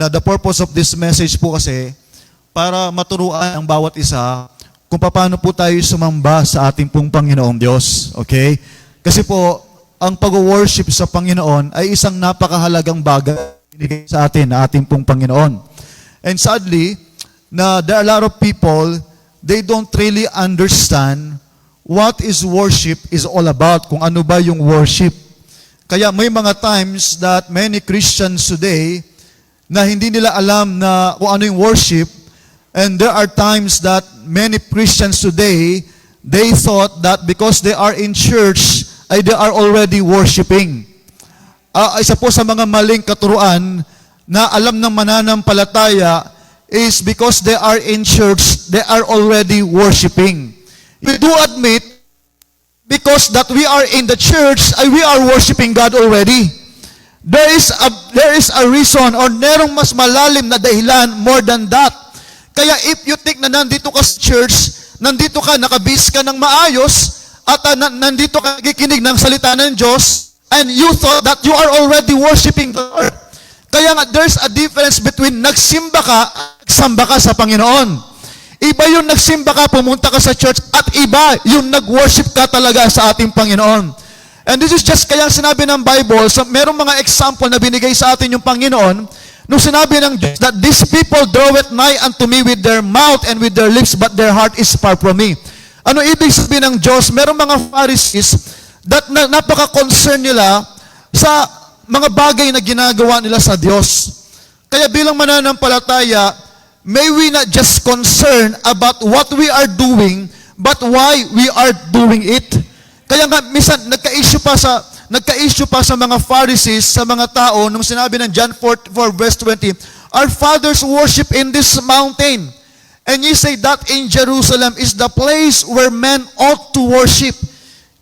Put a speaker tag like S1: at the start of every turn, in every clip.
S1: The purpose of this message po kasi, para maturuan ang bawat isa kung paano po tayo sumamba sa ating pong Panginoong Diyos. Okay? Kasi po, ang pag-worship sa Panginoon ay isang napakahalagang bagay sa atin na ating pong Panginoon. And sadly, there are a lot of people, they don't really understand what is worship is all about, kung ano ba yung worship. Kaya may mga times that many Christians today na hindi nila alam na kung ano yung worship, and there are times that many Christians today, they thought that because they are in church, ay they are already worshiping. Isa po sa mga maling katuruan na alam ng mananampalataya is because they are in church, they are already worshiping. We do admit, because that we are in the church, ay we are worshiping God already. There is a reason or merong mas malalim na dahilan more than that. Kaya if you think na nandito ka sa church, nandito ka, nakabis ka ng maayos, at nandito ka nakikinig ng salita ng Diyos, and you thought that you are already worshiping the Lord. Kaya nga, there's a difference between nagsimba ka, nagsamba ka sa Panginoon. Iba yung nagsimba ka, pumunta ka sa church, at iba yung nag-worship ka talaga sa ating Panginoon. And this is just kaya sinabi ng Bible, merong mga example na binigay sa atin yung Panginoon, nung sinabi ng Diyos that these people draweth nigh unto me with their mouth and with their lips, but their heart is far from me. Ano ibig sabihin ng Diyos? Merong mga Pharisees that napaka-concern nila sa mga bagay na ginagawa nila sa Diyos. Kaya bilang mananampalataya, may we not just concern about what we are doing, but why we are doing it. Kaya nga, minsan, nagka-issue pa sa mga Pharisees, sa mga tao, nung sinabi ng John 4 verse 20, our fathers worship in this mountain. And ye say that in Jerusalem is the place where men ought to worship.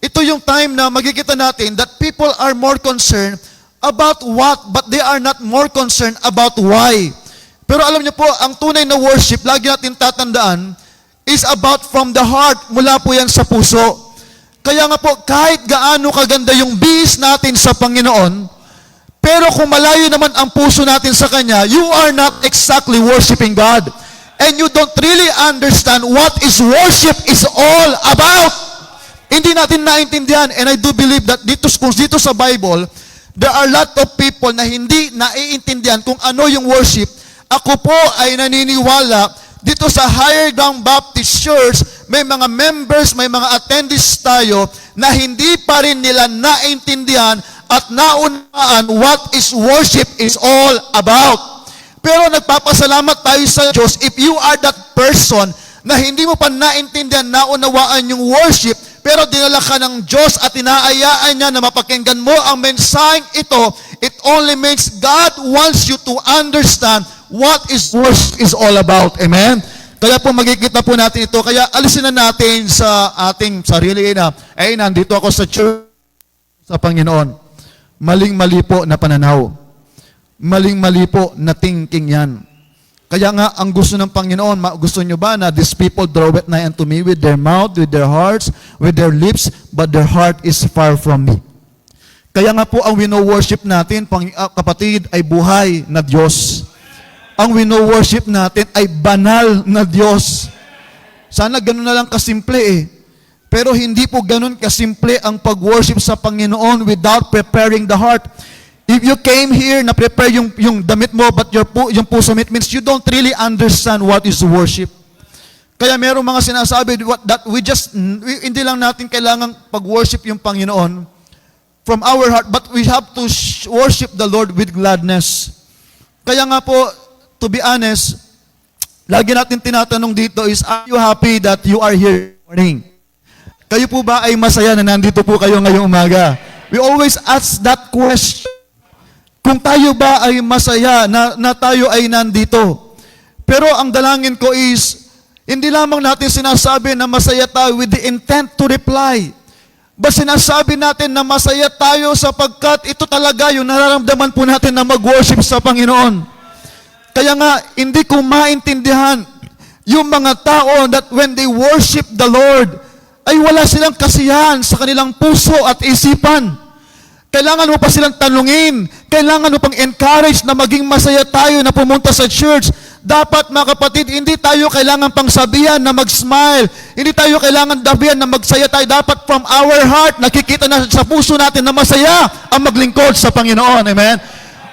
S1: Ito yung time na magkikita natin that people are more concerned about what, but they are not more concerned about why. Pero alam niyo po, ang tunay na worship, lagi natin tatandaan, is about from the heart, mula po yan sa puso. Kaya nga po, kahit gaano kaganda yung bihis natin sa Panginoon, pero kung malayo naman ang puso natin sa Kanya, you are not exactly worshiping God. And you don't really understand what is worship is all about. Hindi natin naintindihan. And I do believe that dito sa Bible, there are a lot of people na hindi naiintindihan kung ano yung worship. Ako po ay naniniwala, dito sa Higher Ground Baptist Church, may mga members, may mga attendees tayo na hindi pa rin nila naintindihan at naunawaan what is worship is all about. Pero nagpapasalamat tayo sa Diyos if you are that person na hindi mo pa naintindihan, naunawaan yung worship, pero dinala ka ng Diyos at inaayaan niya na mapakinggan mo ang mensaheng ito. It only means God wants you to understand what is worship is all about. Amen? Kaya po magkikita po natin ito. Kaya alisin na natin sa ating sarili na, nandito ako sa church, sa Panginoon. Maling-mali po na pananaw. Maling-mali po na thinking yan. Kaya nga, ang gusto ng Panginoon, gusto nyo ba na these people draweth nigh unto me with their mouth, with their hearts, with their lips, but their heart is far from me. Kaya nga po, ang wino-worship natin, kapatid, ay buhay na Diyos. Ang wino-worship natin ay banal na Diyos. Sana ganun na lang kasimple eh. Pero hindi po ganun kasimple ang pag-worship sa Panginoon without preparing the heart. If you came here na prepare yung damit mo, but yung puso mo, it means you don't really understand what is worship. Kaya merong mga sinasabi that hindi lang natin kailangang pag-worship yung Panginoon from our heart, but we have to worship the Lord with gladness. Kaya nga po, to be honest, lagi natin tinatanong dito is, are you happy that you are here this morning? Kayo po ba ay masaya na nandito po kayo ngayong umaga? We always ask that question. Kung tayo ba ay masaya na tayo ay nandito? Pero ang dalangin ko is, hindi lamang natin sinasabi na masaya tayo with the intent to reply. Ba sinasabi natin na masaya tayo sapagkat ito talaga yung nararamdaman po natin na mag-worship sa Panginoon. Kaya nga, hindi ko maintindihan yung mga tao that when they worship the Lord, ay wala silang kasiyahan sa kanilang puso at isipan. Kailangan mo pa silang tanungin. Kailangan mo pang encourage na maging masaya tayo na pumunta sa church. Dapat mga kapatid, hindi tayo kailangan pang sabihan na mag-smile. Hindi tayo kailangan sabihan na magsaya tayo. Dapat from our heart, nakikita na sa puso natin na masaya ang maglingkod sa Panginoon. Amen?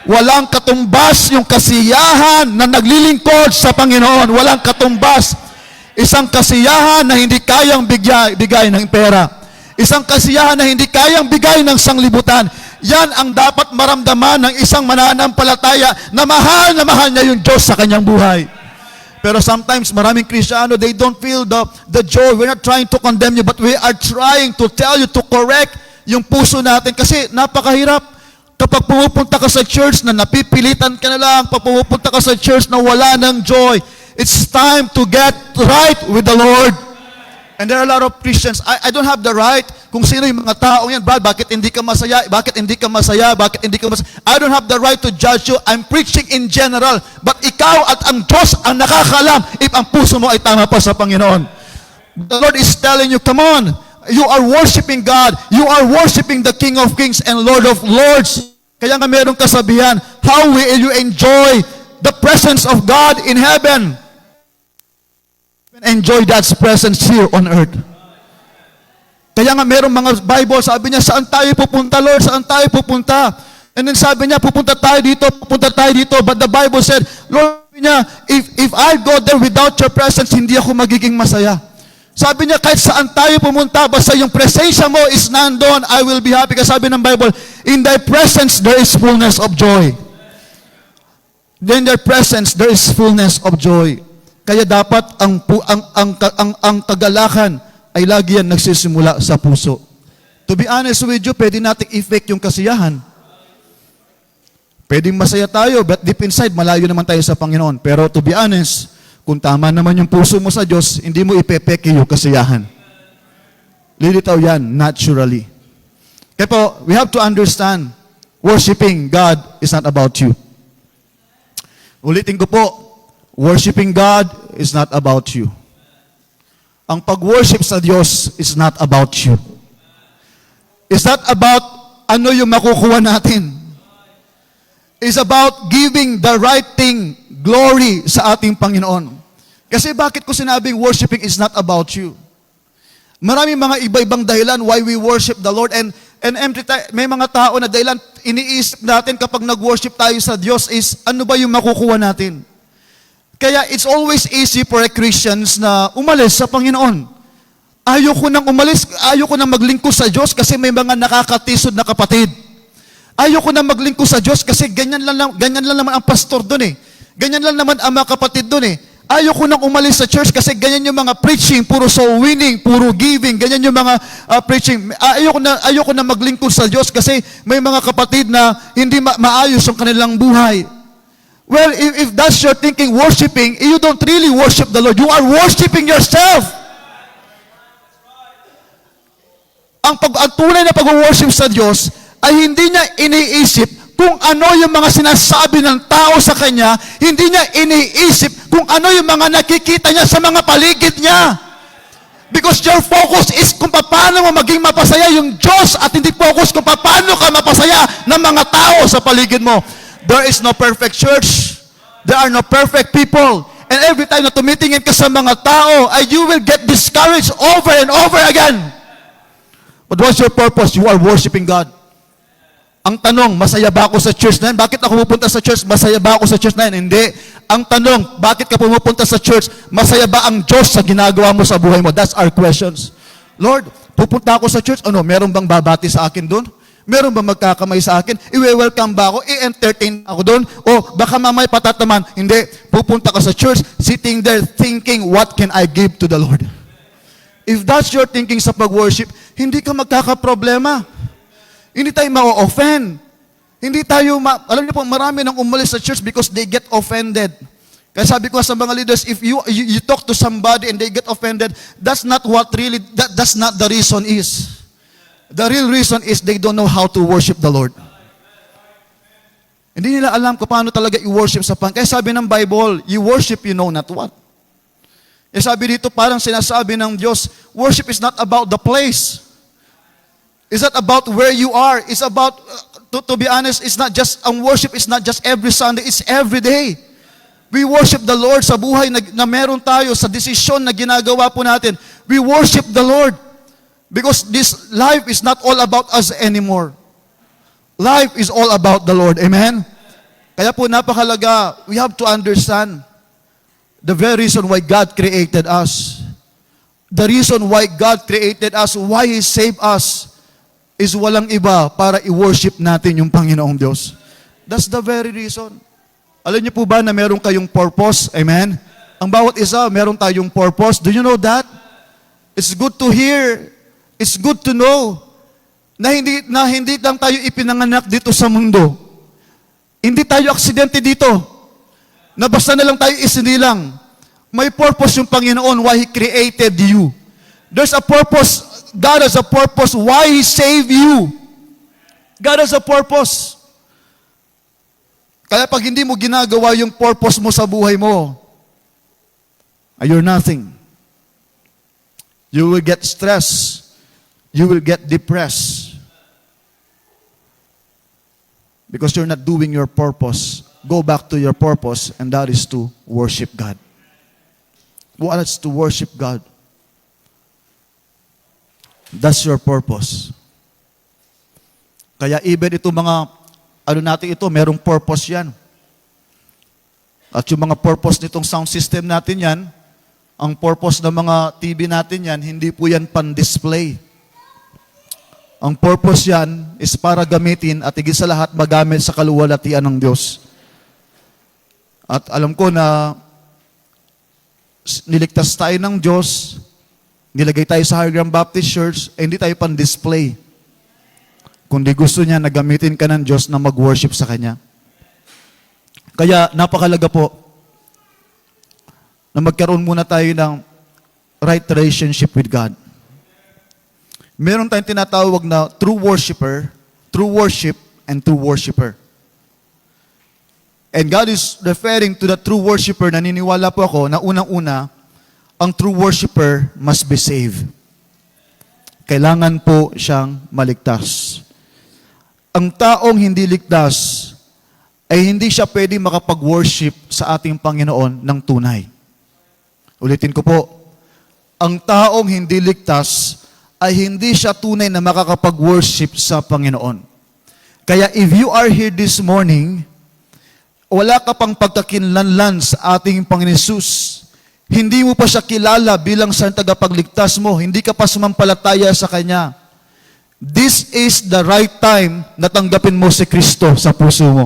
S1: Walang katumbas yung kasiyahan na naglilingkod sa Panginoon. Walang katumbas. Isang kasiyahan na hindi kayang bigay ng pera. Isang kasiyahan na hindi kayang bigay ng sanglibutan. Yan ang dapat maramdaman ng isang mananampalataya na mahal niya yung Diyos sa kanyang buhay. Pero sometimes maraming Kristiyano, they don't feel the joy. We're not trying to condemn you, but we are trying to tell you to correct yung puso natin. Kasi napakahirap kapag pumupunta ka sa church na napipilitan ka na lang, pag pumupunta ka sa church na wala ng joy. It's time to get right with the Lord. And there are a lot of Christians, I don't have the right kung sino yung mga tao yan. Brad, bakit hindi ka masaya? Bakit hindi ka masaya? Bakit hindi ka masaya? I don't have the right to judge you. I'm preaching in general. But ikaw at ang Diyos ang nakakalam if ang puso mo ay tama pa sa Panginoon. The Lord is telling you, come on. You are worshiping God. You are worshiping the King of Kings and Lord of Lords. Kaya nga merong kasabihan, how will you enjoy the presence of God in heaven? Enjoy God's presence here on earth. Kaya nga merong mga Bible, sabi niya, saan tayo pupunta, Lord? Saan tayo pupunta? And then sabi niya, pupunta tayo dito. But the Bible said, Lord, niya, if I go there without your presence, hindi ako magiging masaya. Sabi niya, kahit saan tayo pumunta, basta yung presensya mo is nandun, I will be happy. Kasi sabi ng Bible, in thy presence, there is fullness of joy. In their presence, there is fullness of joy. Kaya dapat ang kagalakan ay lagi yan nagsisimula sa puso. To be honest with you, pwede nating i-fake yung kasiyahan. Pwedeng masaya tayo, but deep inside, malayo naman tayo sa Panginoon. Pero to be honest, kung tama naman yung puso mo sa Diyos, hindi mo ipepeke yung kasiyahan. Lilitaw yan, naturally. Kaya po, we have to understand, worshiping God is not about you. Ulitin ko po, worshiping God is not about you. Ang pag-worship sa Diyos is not about you. It's not about ano yung makukuha natin. It's about giving the right thing, glory sa ating Panginoon. Kasi bakit ko sinabing worshiping is not about you? Maraming mga iba-ibang dahilan why we worship the Lord, and may mga tao na dahilan iniisip natin kapag nag-worship tayo sa Diyos is ano ba yung makukuha natin? Kaya it's always easy for Christians na umalis sa Panginoon. Ayoko nang umalis, ayoko nang maglingkod sa Diyos kasi may mga nakakatisod na kapatid. Ayoko nang maglingkod sa Diyos kasi ganyan lang naman ang pastor doon eh. Ganyan lang naman ang mga kapatid doon eh. Ayoko nang umalis sa church kasi ganyan yung mga preaching, puro soul winning, puro giving, ganyan yung mga preaching. Ayoko na maglingkod sa Diyos kasi may mga kapatid na hindi maayos ang kanilang buhay. Well, if that's your thinking, worshiping, you don't really worship the Lord. You are worshiping yourself. Ang tunay na pag-worship sa Diyos ay hindi niya iniisip kung ano yung mga sinasabi ng tao sa Kanya, hindi niya iniisip kung ano yung mga nakikita niya sa mga paligid niya. Because your focus is kung paano mo maging mapasaya yung Diyos at hindi focus kung paano ka mapasaya ng mga tao sa paligid mo. There is no perfect church. There are no perfect people. And every time na tumitingin ka sa mga tao, you will get discouraged over and over again. But what's your purpose? You are worshiping God. Ang tanong, masaya ba ako sa church na yan? Bakit ako pupunta sa church? Masaya ba ako sa church na yan? Hindi. Ang tanong, bakit ka pumupunta sa church? Masaya ba ang Diyos sa ginagawa mo sa buhay mo? That's our questions. Lord, pupunta ako sa church. Ano, meron bang babati sa akin doon? Meron ba magkakamay sa akin? I-welcome ba ako? I-entertain ako doon? O baka mamay patataman? Hindi. Pupunta ka sa church, sitting there thinking, what can I give to the Lord? If that's your thinking sa pag-worship, hindi ka magkakaproblema. Hindi tayo ma-offend. Hindi tayo, alam niyo po, marami nang umalis sa church because they get offended. Kaya sabi ko sa mga leaders, if you talk to somebody and they get offended, that's not the reason is. The real reason is they don't know how to worship the Lord. Hindi nila alam kung paano talaga i-worship sa Panginoon. Kaya sabi ng Bible, you worship you know not what. Kaya sabi dito, parang sinasabi ng Diyos, worship is not about the place. It's not about where you are. It's about, to be honest, it's not just, ang worship is not just every Sunday, it's every day. We worship the Lord sa buhay na meron tayo, sa desisyon na ginagawa po natin. We worship the Lord. Because this life is not all about us anymore. Life is all about the Lord. Amen? Kaya po napakalaga, we have to understand the very reason why God created us. The reason why God created us, why He saved us, is walang iba para i-worship natin yung Panginoong Diyos. That's the very reason. Alam niyo po ba na meron kayong purpose? Amen? Ang bawat isa, meron tayong purpose. Do you know that? It's good to hear. It's good to know na hindi lang tayo ipinanganak dito sa mundo. Hindi tayo aksidente dito. Na basta na lang tayo isinilang. May purpose yung Panginoon why He created you. There's a purpose. God has a purpose why He saved you. God has a purpose. Kaya pag hindi mo ginagawa yung purpose mo sa buhay mo, you're nothing. You will get stressed. You will get depressed. Because you're not doing your purpose. Go back to your purpose, and that is to worship God. What is to worship God? That's your purpose. Kaya even ito mga natin ito, merong purpose yan. At yung mga purpose nitong sound system natin yan, ang purpose ng mga TV natin yan, hindi po yan pan-display. Ang purpose yan is para gamitin at higit sa lahat magamit sa kaluwalhatian ng Diyos. At alam ko na niligtas tayo ng Diyos, nilagay tayo sa Higher Ground Baptist Church, hindi tayo pan-display. Kundi gusto niya na gamitin ka ng Diyos na mag-worship sa Kanya. Kaya napakalaga po na magkaroon muna tayo ng right relationship with God. Meron tayong tinatawag na true worshiper, true worship, and true worshiper. And God is referring to the true worshiper. Naniniwala po ako na unang-una, ang true worshiper must be saved. Kailangan po siyang maligtas. Ang taong hindi ligtas ay hindi siya pwede makapag-worship sa ating Panginoon ng tunay. Ulitin ko po, ang taong hindi ligtas ay hindi siya tunay na makakapag-worship sa Panginoon. Kaya if you are here this morning, wala ka pang pagkakinlanlan sa ating Panginoon Hesus, hindi mo pa siya kilala bilang sa tagapagligtas mo, hindi ka pa sumampalataya sa Kanya, this is the right time na tanggapin mo si Kristo sa puso mo.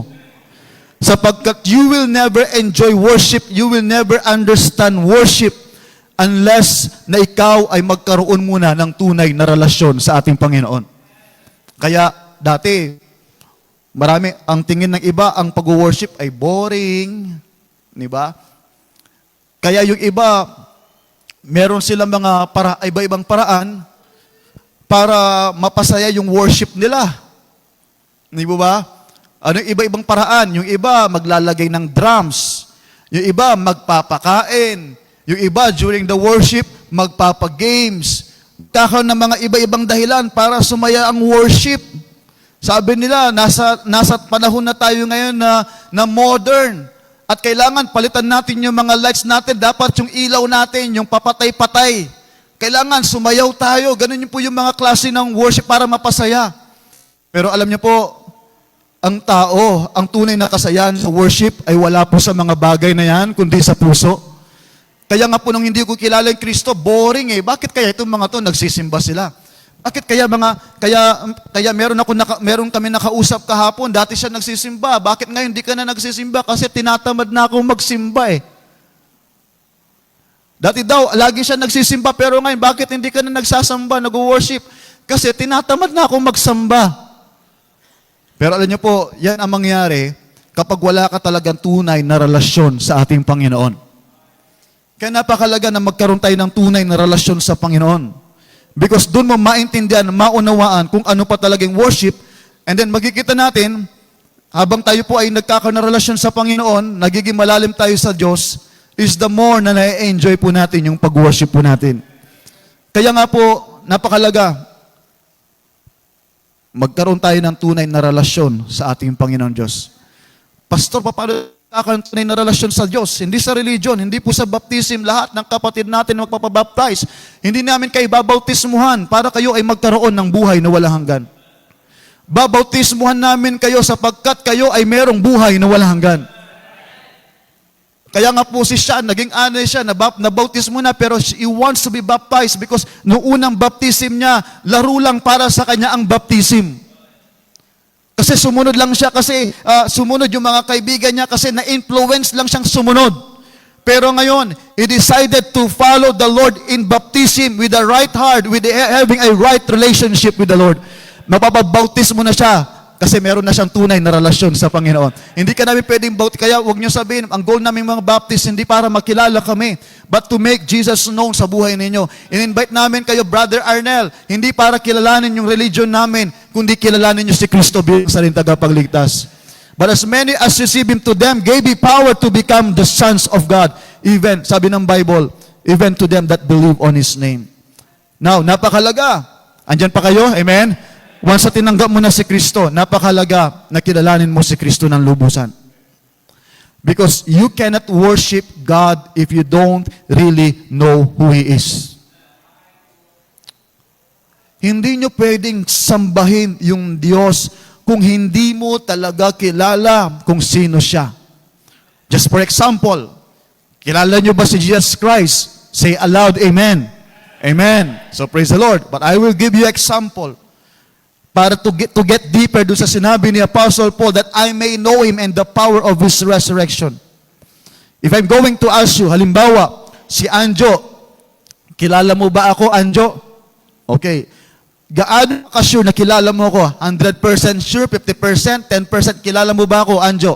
S1: Sapagkat you will never enjoy worship, you will never understand worship unless na ikaw ay magkaroon muna ng tunay na relasyon sa ating Panginoon. Kaya dati, marami, ang tingin ng iba, ang pag-worship ay boring. Di ba? Kaya yung iba, meron silang mga iba-ibang paraan para mapasaya yung worship nila. Di ba? Ano yung iba-ibang paraan? Yung iba, maglalagay ng drums. Yung iba, magpapakain. Yung iba, during the worship, magpapagames. Kakaroon ng mga iba-ibang dahilan para sumaya ang worship. Sabi nila, nasa panahon na tayo ngayon na modern. At kailangan palitan natin yung mga lights natin. Dapat yung ilaw natin, yung papatay-patay. Kailangan sumayaw tayo. Ganun po yung mga klase ng worship para mapasaya. Pero alam niyo po, ang tao, ang tunay na kasayahan sa worship ay wala po sa mga bagay na yan, kundi sa puso. Kaya nga po nung hindi ko kilala yung Kristo, boring eh. Bakit kaya itong mga to nagsisimba sila? Bakit kaya meron kami nakausap kahapon, dati siya nagsisimba. Bakit ngayon hindi ka na nagsisimba? Kasi tinatamad na akong magsimba eh. Dati daw, lagi siya nagsisimba, pero ngayon, bakit hindi ka na nagsasamba, nag-worship? Kasi tinatamad na akong magsamba. Pero alam niyo po, yan ang mangyari kapag wala ka talagang tunay na relasyon sa ating Panginoon. Kaya napakalaga na magkaroon tayo ng tunay na relasyon sa Panginoon. Because doon mo maintindihan, maunawaan kung ano pa talagang worship, and then magkikita natin, habang tayo po ay nagkakaroon ng relasyon sa Panginoon, nagiging malalim tayo sa Diyos, is the more na na-enjoy po natin yung pag-worship po natin. Kaya nga po, napakalaga, magkaroon tayo ng tunay na relasyon sa ating Panginoon Diyos. Pastor, paano ang tunay na relasyon sa Diyos? Hindi sa religion, hindi po sa baptism. Lahat ng kapatid natin magpapabaptize. Hindi namin kayo babautismuhan para kayo ay magkaroon ng buhay na walang hanggan. Babautismuhan namin kayo sapagkat kayo ay merong buhay na walang hanggan. Kaya nga po si Sean, naging anay siya, nabautismo na, pero he wants to be baptized because noong unang baptism niya, laro lang para sa kanya ang baptism. Kasi sumunod lang siya, kasi sumunod yung mga kaibigan niya, kasi na-influence lang siyang sumunod. Pero ngayon, he decided to follow the Lord in baptism with the right heart, with having a right relationship with the Lord. Mapapabautismo na siya, kasi meron na siyang tunay na relasyon sa Panginoon. Hindi ka namin pwedeng kaya huwag niyo sabihin, ang goal namin mga Baptist, hindi para makilala kami, but to make Jesus known sa buhay ninyo. In-invite namin kayo, Brother Arnel, hindi para kilalanin yung religion namin, kundi kilalanin niyo si Kristo bilang sa rin tagapagligtas. But as many as receive Him, to them gave He power to become the sons of God. Even, sabi ng Bible, even to them that believe on His name. Now, napakalaga. Andyan pa kayo? Amen? Once na tinanggap mo na si Kristo, napakalaga na kilalanin mo si Kristo ng lubusan. Because you cannot worship God if you don't really know who He is. Hindi nyo pwedeng sambahin yung Diyos kung hindi mo talaga kilala kung sino siya. Just for example, kilala nyo ba si Jesus Christ? Say aloud, Amen. Amen. So praise the Lord. But I will give you example. Para to get deeper doon sa sinabi ni Apostle Paul that I may know Him and the power of His resurrection. If I'm going to ask you, halimbawa, si Anjo, kilala mo ba ako, Anjo? Okay. Gaano ka sure na kilala mo ako? 100% sure, 50%, 10% kilala mo ba ako, Anjo?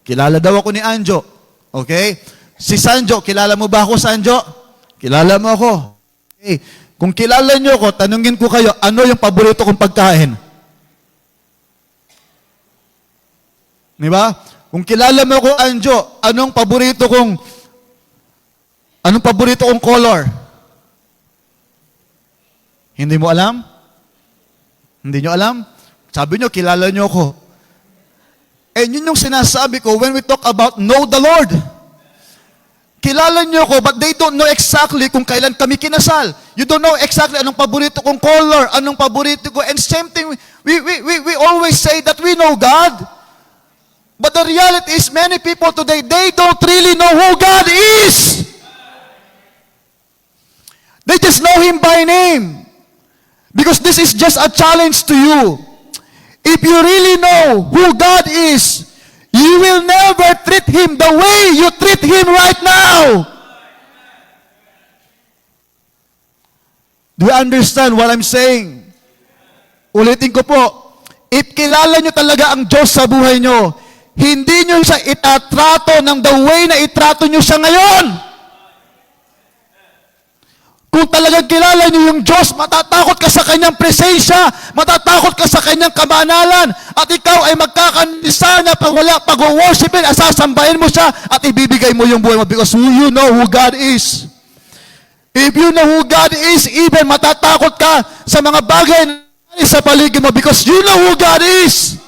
S1: Kilala daw ako ni Anjo. Okay? Si Sanjo, kilala mo ba ako, Sanjo? Kilala mo ako. Okay. Kung kilala niyo ako, tanungin ko kayo, ano yung paborito kong pagkain? Di ba? Kung kilala mo ako, Anjo, anong paborito kong color? Hindi mo alam? Hindi nyo alam? Sabi nyo, kilala nyo ako. Eh, yun yung sinasabi ko when we talk about know the Lord. Kilala niyo ko, but they don't know exactly kung kailan kami kinasal. You don't know exactly anong paborito kong color, anong paborito ko. And same thing, we always say that we know God. But the reality is, many people today, they don't really know who God is. They just know Him by name. Because this is just a challenge to you. If you really know who God is, you will never treat Him the way you treat Him right now. Do you understand what I'm saying? Ulitin ko po, if kilala nyo talaga ang Diyos sa buhay nyo, hindi nyo siya itatrato ng the way na itrato nyo siya ngayon. Kung talagang kilala niyo yung Diyos, matatakot ka sa Kanyang presensya, matatakot ka sa Kanyang kabanalan, at ikaw ay magkakanisa na pag-worshipin, sasambahin mo siya, at ibibigay mo yung buhay mo because you know who God is. If you know who God is, even matatakot ka sa mga bagay na sa paligid mo because you know who God is.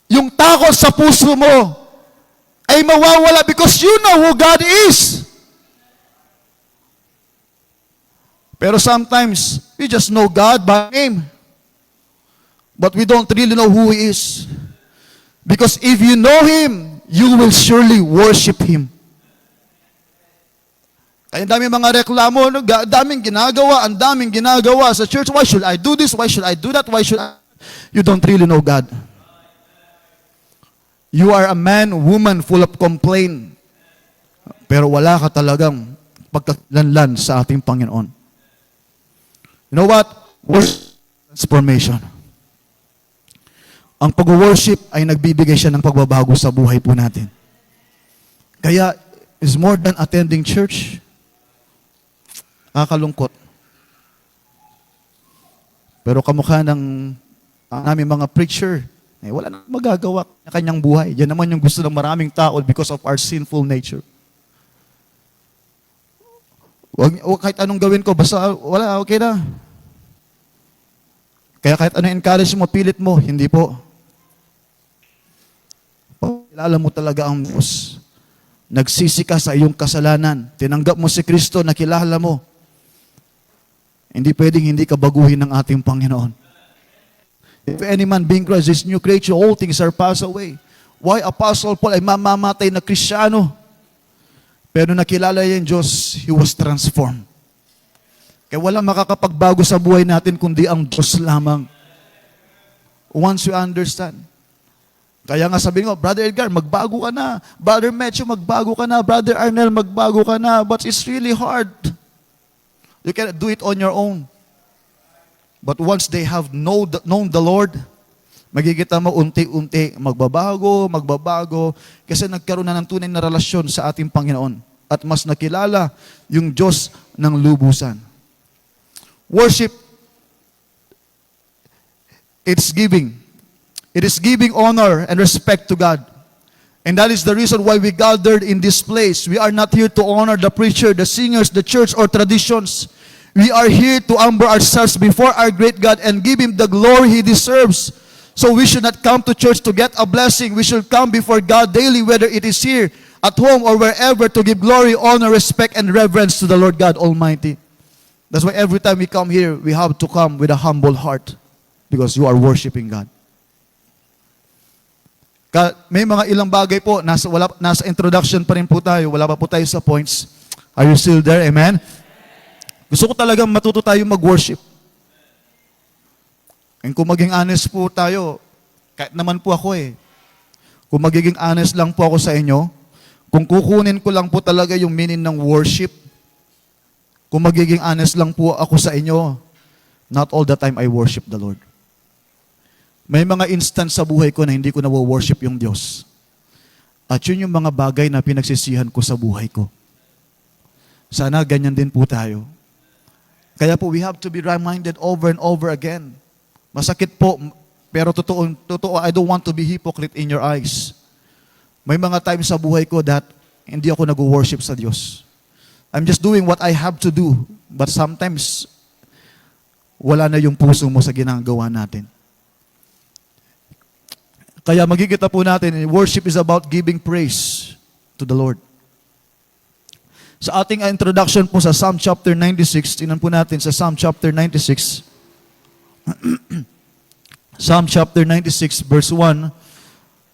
S1: Yung takot sa puso mo ay mawawala because you know who God is. Pero sometimes, we just know God by name. But we don't really know who He is. Because if you know Him, you will surely worship Him. Kaya daming mga reklamo, daming ginagawa sa church. Why should I do this? Why should I do that? Why should I? You don't really know God. You are a man, woman full of complaint. Pero wala ka talagang pagkakilanlan sa ating Panginoon. You know what? Worship transformation. Ang pag-worship ay nagbibigay siya ng pagbabago sa buhay po natin. Kaya, is more than attending church. Nakakalungkot. Pero kamukha ng aming mga preacher, wala nang magagawa na kanyang buhay. Yan naman yung gusto ng maraming tao because of our sinful nature. Kahit anong gawin ko, basta wala, okay na. Kaya kahit ano encourage mo, pilit mo, hindi po. Kilala mo talaga ang Diyos. Nagsisi ka sa iyong kasalanan. Tinanggap mo si Kristo, nakilala mo. Hindi pwedeng hindi ka baguhin ng ating Panginoon. If any man being Christ is new creature, all things are passed away. Why Apostle Paul ay mamamatay na Kristiyano? Pero nakilala niya yung Diyos, he was transformed. Kaya walang makakapagbago sa buhay natin kundi ang Diyos lamang. Once you understand. Kaya nga sabi ko, Brother Edgar, magbago ka na. Brother Mecho, magbago ka na. Brother Arnel, magbago ka na. But it's really hard. You cannot do it on your own. But once they have known the Lord, magigita mo unti-unti, magbabago, kasi nagkaroon na ng tunay na relasyon sa ating Panginoon. At mas nakilala yung Diyos ng lubusan. Worship, it's giving. It is giving honor and respect to God. And that is the reason why we gathered in this place. We are not here to honor the preacher, the singers, the church, or traditions. We are here to humble ourselves before our great God and give Him the glory He deserves. So we should not come to church to get a blessing. We should come before God daily, whether it is here, at home, or wherever, to give glory, honor, respect, and reverence to the Lord God Almighty. That's why every time we come here, we have to come with a humble heart because you are worshiping God. May mga ilang bagay po, nasa introduction pa rin po tayo, wala pa po tayo sa points. Are you still there? Amen? Gusto ko talagang matuto tayo mag-worship. And kung maging honest po tayo, kahit naman po ako kung magiging honest lang po ako sa inyo, kung kukunin ko lang po talaga yung meaning ng worship, kung magiging honest lang po ako sa inyo, not all the time I worship the Lord. May mga instance sa buhay ko na hindi ko na-worship yung Diyos. At yun yung mga bagay na pinagsisihan ko sa buhay ko. Sana ganyan din po tayo. Kaya po, we have to be reminded over and over again. Masakit po, pero totoo, I don't want to be hypocrite in your eyes. May mga times sa buhay ko that hindi ako nag-worship sa Diyos. I'm just doing what I have to do. But sometimes, wala na yung puso mo sa ginagawa natin. Kaya magigita po natin, worship is about giving praise to the Lord. Sa ating introduction po sa Psalm chapter 96, tingnan po natin sa Psalm chapter 96. Psalm chapter 96 verse 1,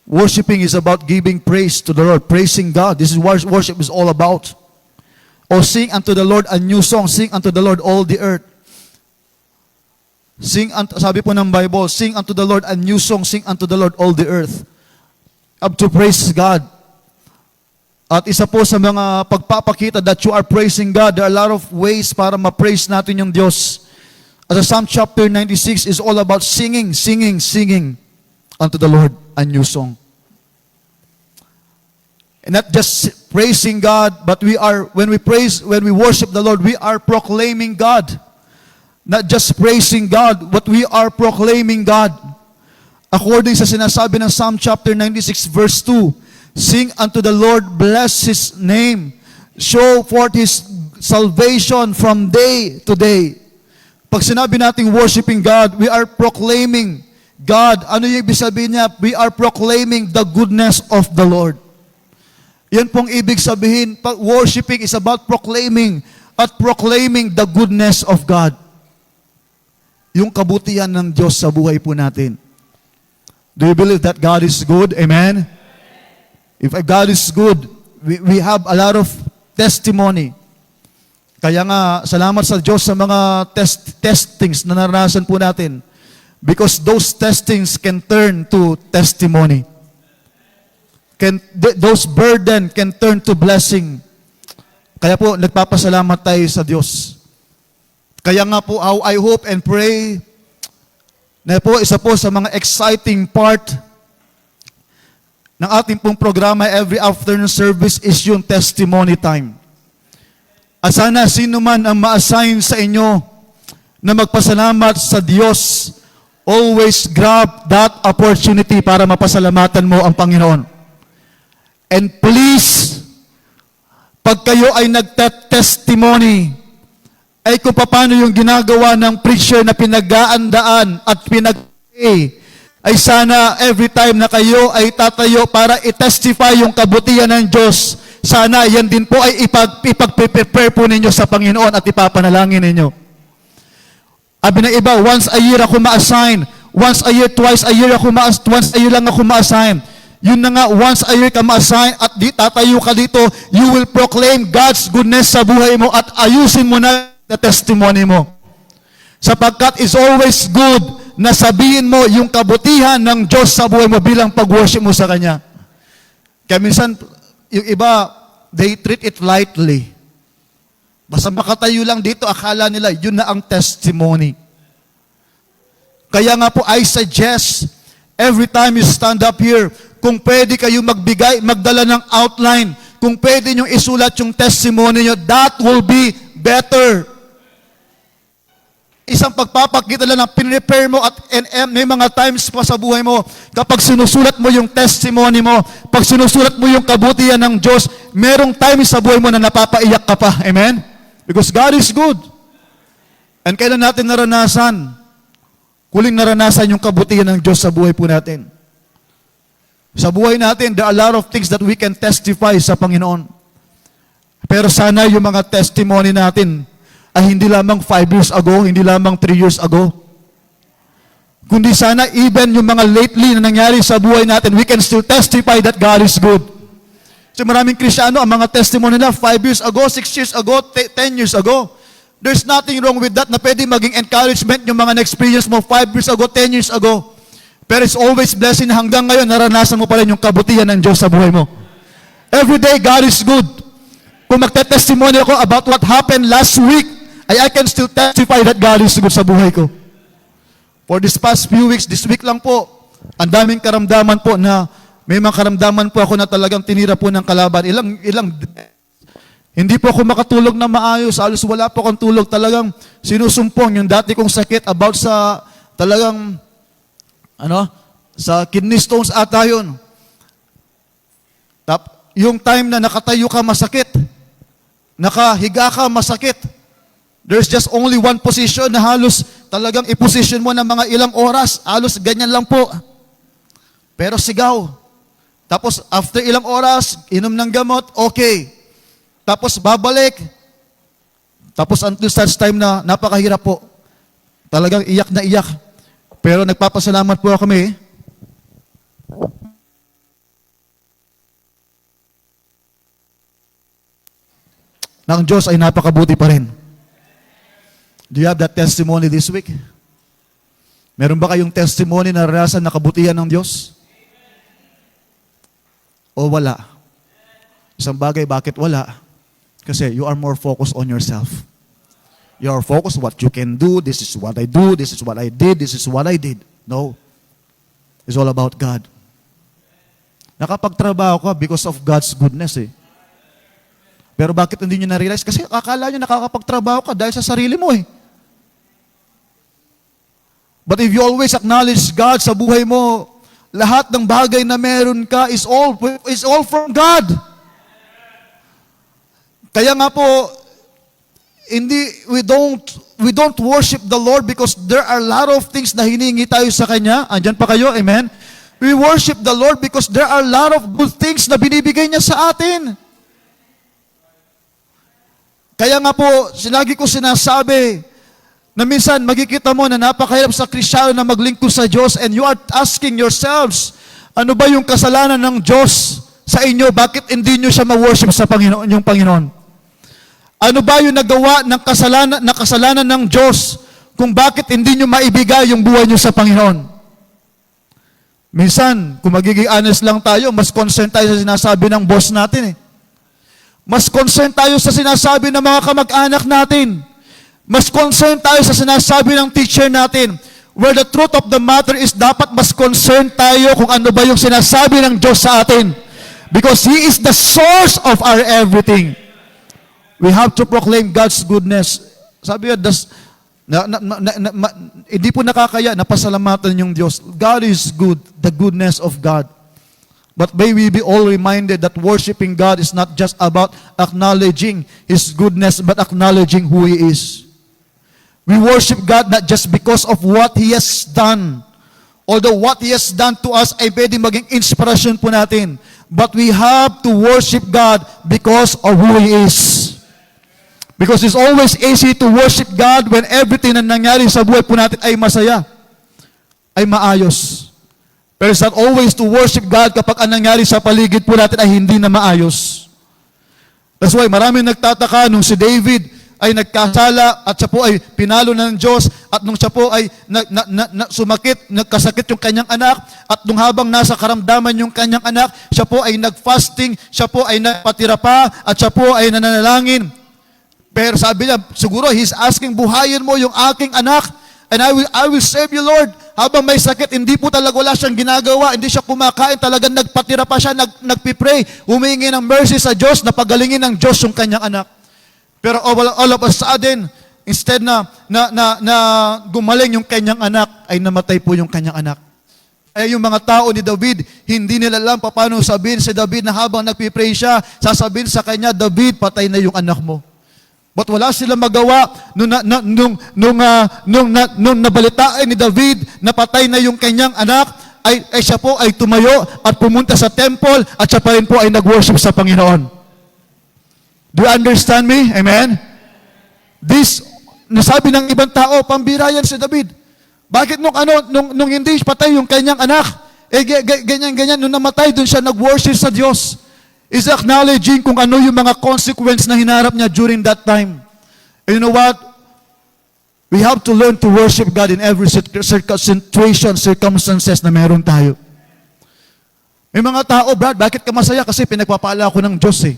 S1: worshiping is about giving praise to the Lord, praising God. This is what worship is all about. O sing unto the Lord a new song, sing unto the Lord all the earth. Sabi po ng Bible, sing unto the Lord a new song, sing unto the Lord all the earth. Up to praise God. At isa po sa mga pagpapakita that you are praising God, there are a lot of ways para ma-praise natin yung Diyos. At the Psalm chapter 96 is all about singing unto the Lord a new song. And not just praising God, but when we worship the Lord, we are proclaiming God. Not just praising God, but we are proclaiming God. According sa sinasabi ng Psalm chapter 96 verse 2, sing unto the Lord, bless His name, show forth His salvation from day to day. Pag sinabi nating worshiping God, we are proclaiming God. Ano yung ibig sabihin niya? We are proclaiming the goodness of the Lord. Yan pong ibig sabihin. Worshiping is about proclaiming the goodness of God. Yung kabutihan ng Diyos sa buhay po natin. Do you believe that God is good? Amen? If God is good, we have a lot of testimony. Kaya nga, salamat sa Diyos sa mga testings na naranasan po natin. Because those testings can turn to testimony. Those burden can turn to blessing. Kaya po, nagpapasalamat tayo sa Diyos. Kaya nga po, I hope and pray na po, isa po sa mga exciting part ng ating pong programa every afternoon service is yung testimony time. At sana sino man ang ma-assign sa inyo na magpasalamat sa Diyos, always grab that opportunity para mapasalamatan mo ang Panginoon. And please, pag kayo ay nagte-testimony, ay kung paano yung ginagawa ng preacher na pinag-aandaan at ay sana every time na kayo ay tatayo para i-testify yung kabutihan ng Diyos, sana yan din po ay ipag-prepare po ninyo sa Panginoon at ipapanalangin ninyo. Abi na iba, once a year ako ma-assign, once a year, twice a year ako once a year lang ako ma-assign. Yun na nga, once a year ka ma-assign at tatayo ka dito, you will proclaim God's goodness sa buhay mo at ayusin mo na the testimony mo. Sapagkat it's always good na sabihin mo yung kabutihan ng Diyos sa buhay mo bilang pag-worship mo sa Kanya. Kaya minsan, yung iba, they treat it lightly. Basta makatayo lang dito, akala nila, yun na ang testimony. Kaya nga po, I suggest, every time you stand up here, kung pwede kayo magbigay, magdala ng outline, kung pwede nyo isulat yung testimony nyo, that will be better. Isang pagpapakita lang na pinrepare mo at may mga times pa sa buhay mo, kapag sinusulat mo yung testimony mo, pag sinusulat mo yung kabutihan ng Diyos, merong time sa buhay mo na napapaiyak ka pa. Amen? Because God is good. And kailan natin naranasan? Huling naranasan yung kabutihan ng Diyos sa buhay po natin. Sa buhay natin, there are a lot of things that we can testify sa Panginoon. Pero sana yung mga testimony natin ay hindi lamang 5 years ago, hindi lamang 3 years ago. Kundi sana even yung mga lately na nangyari sa buhay natin, we can still testify that God is good. So maraming Kristiyano, ang mga testimony nila 5 years ago, 6 years ago, 10 years ago. There's nothing wrong with that na pwede maging encouragement yung mga na-experience mo 5 years ago, 10 years ago. Pero it's always blessing na hanggang ngayon, naranasan mo pa rin yung kabutihan ng Diyos sa buhay mo. Every day, God is good. Kung magte-testimony ako about what happened last week, I can still testify that God is good sa buhay ko. For this past few weeks, this week lang po, ang daming karamdaman po na may mga karamdaman po ako na talagang tinira po ng kalaban. Hindi po ako makatulog na maayos. Halos wala po akong tulog. Talagang sinusumpong yung dati kong sakit about sa talagang sa kidney stones ata yun. Yung time na nakatayo ka masakit. Nakahiga ka masakit. There's just only one position na halos talagang i-position mo ng mga ilang oras. Halos ganyan lang po. Pero sigaw. Tapos, after ilang oras, inom ng gamot, okay. Tapos, babalik. Tapos, until such time na napakahirap po. Talagang iyak na iyak. Pero nagpapasalamat po kami. Ng Diyos ay napakabuti pa rin. Do you have that testimony this week? Meron ba kayong testimony na naranasan na kabutihan ng Diyos? O wala? Isang bagay, bakit wala? Kasi you are more focused on yourself. You are focused what you can do, this is what I do, this is what I did, this is what I did. No. It's all about God. Nakapagtrabaho ka because of God's goodness eh. Pero bakit hindi nyo na-realize? Kasi akala nyo nakakapagtrabaho ka dahil sa sarili mo eh. But if you always acknowledge God sa buhay mo, lahat ng bagay na meron ka is all from God. Kaya nga po, we don't worship the Lord because there are a lot of things na hiningi tayo sa Kanya. Andyan pa kayo, amen? We worship the Lord because there are a lot of good things na binibigay niya sa atin. Kaya nga po, lagi ko sinasabi na minsan magkikita mo na napakahirap sa Kristiyano na maglingkod sa Diyos and you are asking yourselves, ano ba yung kasalanan ng Diyos sa inyo? Bakit hindi nyo siya ma-worship sa Panginoon, yung Panginoon? Ano ba yung nagawa ng kasalanan ng Diyos kung bakit hindi nyo maibigay yung buhay nyo sa Panginoon? Minsan, kung magiging honest lang tayo, mas concerned tayo sa sinasabi ng boss natin eh. Mas concerned tayo sa sinasabi ng mga kamag-anak natin. Mas concerned tayo sa sinasabi ng teacher natin. Where the truth of the matter is, dapat mas concerned tayo kung ano ba yung sinasabi ng Diyos sa atin. Because He is the source of our everything. We have to proclaim God's goodness. Sabi nga, hindi po nakakaya, napasalamatan yung Diyos. God is good, the goodness of God. But may we be all reminded that worshiping God is not just about acknowledging His goodness, but acknowledging who He is. We worship God not just because of what He has done. Although what He has done to us ay pwede maging inspirasyon po natin. But we have to worship God because of who He is. Because it's always easy to worship God when everything na nangyari sa buhay po natin ay masaya, ay maayos. Pero it's not always to worship God kapag ang nangyari sa paligid po natin ay hindi na maayos. That's why maraming nagtataka nung si David ay nagkasala at siya po ay pinalo ng Diyos at nung siya po ay sumakit, nagkasakit yung kanyang anak at nung habang nasa karamdaman yung kanyang anak, siya po ay nag-fasting, siya po ay nagpatira pa at siya po ay nananalangin. Pero sabi niya, siguro he's asking, buhayin mo yung aking anak and I will save you, Lord. Habang may sakit, hindi po talaga wala siyang ginagawa, hindi siya kumakain, talagang nagpatira pa siya, nagpipray, humingi ng mercy sa Diyos, napagalingin ng Diyos yung kanyang anak. Pero all of a sudden, instead na gumaling yung kanyang anak, ay namatay po yung kanyang anak. Ay yung mga tao ni David, hindi nila alam paano sabihin si David na habang nagpipray siya, sasabihin sa kanya, David, patay na yung anak mo. But wala silang magawa nung nabalitaan ni David na patay na yung kanyang anak, ay siya po ay tumayo at pumunta sa temple at siya pa rin po ay nag-worship sa Panginoon. Do you understand me? Amen? This, nasabi ng ibang tao, pambira yan si David. Bakit nung hindi patay yung kanyang anak, ganyan, nung namatay, dun siya nag-worship sa Diyos. Is acknowledging kung ano yung mga consequence na hinarap niya during that time. And you know what? We have to learn to worship God in every situation, circumstances na meron tayo. May mga tao, Brad, bakit ka masaya? Kasi pinagpapala ako ng Diyos eh.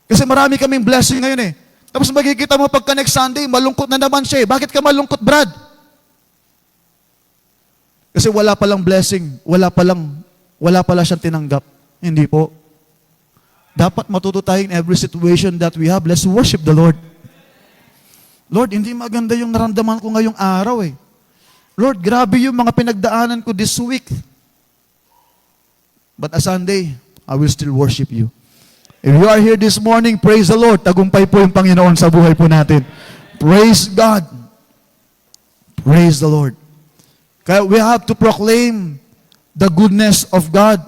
S1: Kasi marami kaming blessing ngayon eh. Tapos magkikita mo pagka next Sunday, malungkot na naman siya eh. Bakit ka malungkot, Brad? Kasi wala palang blessing, wala pala siyang tinanggap. Hindi po. Dapat matuto tayo in every situation that we have. Let's worship the Lord. Lord, hindi maganda yung naramdaman ko ngayong araw eh. Lord, grabe yung mga pinagdaanan ko this week. But a Sunday, I will still worship you. If you are here this morning, praise the Lord. Tagumpay po yung Panginoon sa buhay po natin. Praise God. Praise the Lord. Kaya we have to proclaim the goodness of God.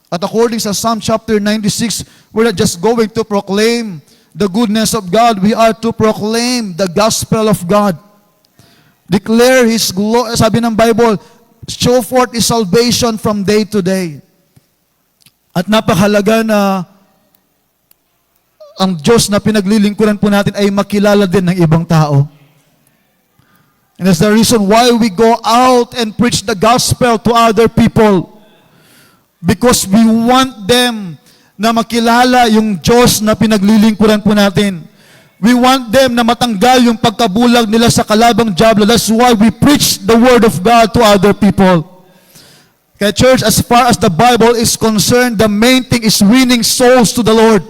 S1: At according sa Psalm chapter 96, we're not just going to proclaim the goodness of God, we are to proclaim the gospel of God. Declare His glory. Sabi ng Bible, show forth His salvation from day to day. At napakahalaga na ang Diyos na pinaglilingkuran po natin ay makilala din ng ibang tao. And that's the reason why we go out and preach the gospel to other people. Because we want them na makilala yung Diyos na pinaglilingkuran po natin. We want them na matanggal yung pagkabulag nila sa kalabang diablo. That's why we preach the Word of God to other people. Kaya church, as far as the Bible is concerned, the main thing is winning souls to the Lord.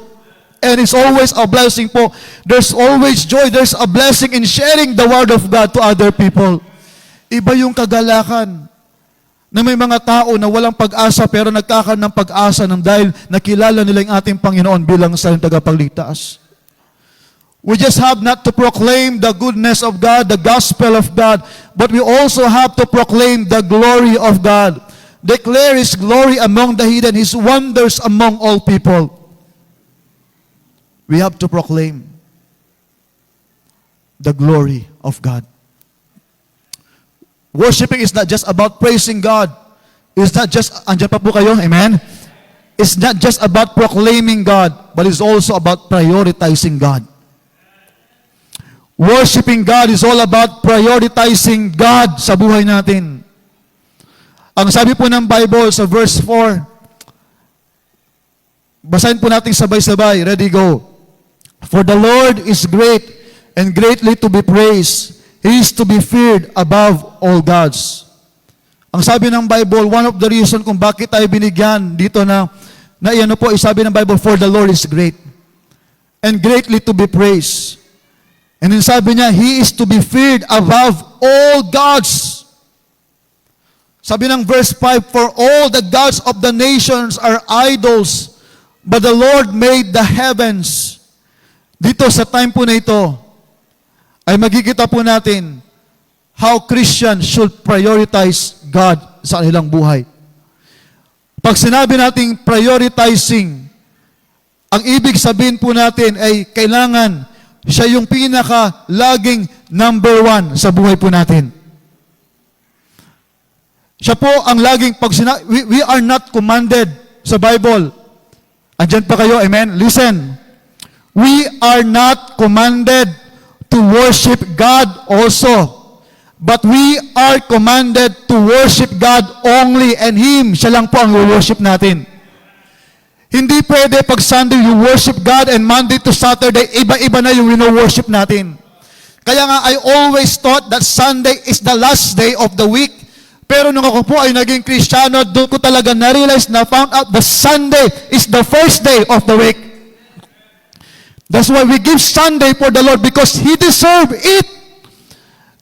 S1: And it's always a blessing po. There's always joy. There's a blessing in sharing the Word of God to other people. Iba yung kagalakan na may mga tao na walang pag-asa pero nagkakaroon ng pag-asa ng dahil nakilala nila yung ating Panginoon bilang sa tagapagligtas. We just have not to proclaim the goodness of God, the gospel of God, but we also have to proclaim the glory of God. Declare His glory among the heathen, His wonders among all people. We have to proclaim the glory of God. Worshiping is not just about praising God. It's not just, andyan pa po kayo, amen? It's not just about proclaiming God, but it's also about prioritizing God. Worshiping God is all about prioritizing God sa buhay natin. Ang sabi po ng Bible sa verse 4, basahin po natin sabay-sabay. Ready, go. For the Lord is great and greatly to be praised. He is to be feared above all gods. Ang sabi ng Bible, one of the reason kung bakit tayo binigyan dito na iyan po, isabi ng Bible, for the Lord is great and greatly to be praised. And then sabi niya, He is to be feared above all gods. Sabi ng verse 5, for all the gods of the nations are idols, but the Lord made the heavens. Dito sa time po na ito, ay magkikita po natin how Christians should prioritize God sa kanilang buhay. Pag sinabi nating prioritizing, ang ibig sabihin po natin ay kailangan siya yung pinaka-laging number one sa buhay po natin. Siya po ang laging, we are not commanded sa Bible. Andyan pa kayo, amen? Listen. We are not commanded to worship God also. But we are commanded to worship God only and Him. Siya lang po ang worship natin. Hindi pwede pag Sunday you worship God and Monday to Saturday, iba-iba na yung worship natin. Kaya nga, I always thought that Sunday is the last day of the week. Pero nung ako po ay naging Kristiyano, doon ko talaga na-realize na found out the Sunday is the first day of the week. That's why we give Sunday for the Lord because He deserve it.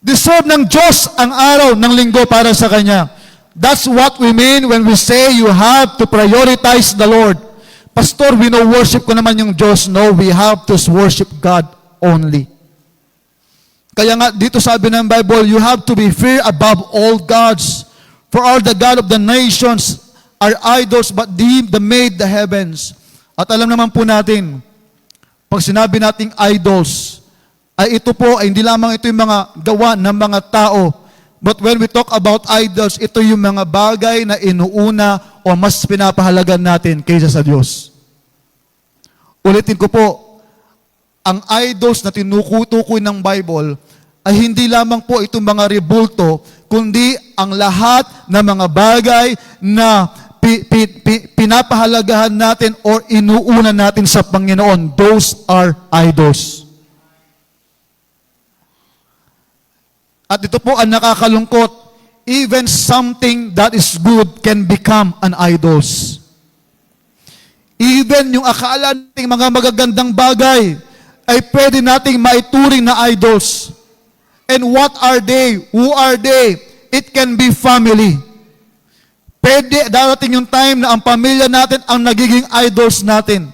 S1: Deserve ng Diyos ang araw ng linggo para sa Kanya. That's what we mean when we say you have to prioritize the Lord. Pastor, worship ko naman yung Diyos. No, we have to worship God only. Kaya nga, dito sabi ng Bible, you have to be fear above all gods. For all the God of the nations are idols, but He that made the heavens. At alam naman po natin, pag sinabi nating idols, ay ito po, ay hindi lamang ito yung mga gawa ng mga tao. But when we talk about idols, ito yung mga bagay na inuuna o mas pinapahalagan natin kaysa sa Diyos. Ulitin ko po, ang idols na tinukutukoy ng Bible ay hindi lamang po itong mga rebulto, kundi ang lahat ng mga bagay na pinapahalagahan natin or inuuna natin sa Panginoon. Those are idols. At ito po ang nakakalungkot, even something that is good can become an idols. Even yung akala nating mga magagandang bagay ay pwede nating maituring na idols. And what are they? Who are they? It can be family. Pwede, darating yung time na ang pamilya natin ang nagiging idols natin.